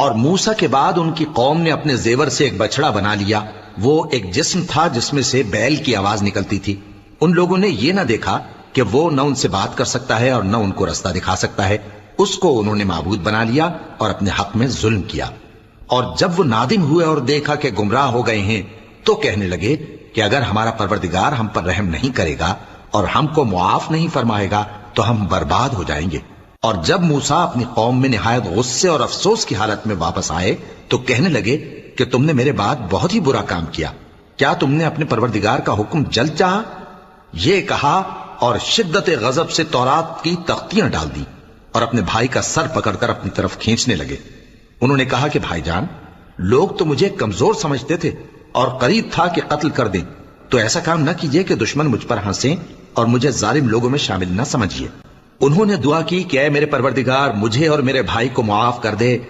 और मूसा के बाद उनकी कौम ने अपने जेवर से एक बछड़ा बना लिया। वो एक जिस्म था जिसमें से बैल की आवाज निकलती थी। उन लोगों ने ये ना देखा कि वो न उनसे बात कर सकता है और न उनको रास्ता दिखा सकता है। उसको उन्होंने माबूद बना लिया और अपने हक में जुल्म किया। और जब वो नादिम हुए और देखा कि गुमराह हो गए हैं, तो कहने लगे कि अगर हमारा परवरदिगार हम पर रहम नहीं करेगा और हमको मुआफ नहीं फरमाएगा तो हम बर्बाद हो जाएंगे। और जब मूसा अपनी कौम में निहायत गुस्से और अफसोस की हालत में वापस आए तो कहने लगे कि तुमने मेरे बाद बहुत ही बुरा काम किया। क्या तुमने अपने परवरदिगार का हुक्म जल्द चाहा? ये कहा और शिद्दत गजब से तौरात की तख्तियां डाल दी और अपने भाई का सर पकड़कर अपनी तरफ खींचने लगे। उन्होंने कहा कि भाईजान, लोग तो मुझे कमजोर समझते थे और करीब था कि कत्ल कर दें, तो ऐसा काम न कीजिए कि दुश्मन मुझ पर हंसे और मुझे जालिम लोगों में शामिल न समझिए। उन्होंने दुआ की कि ऐ मेरे परवरदिगार, मुझे और मेरे भाई को मुआफ कर दे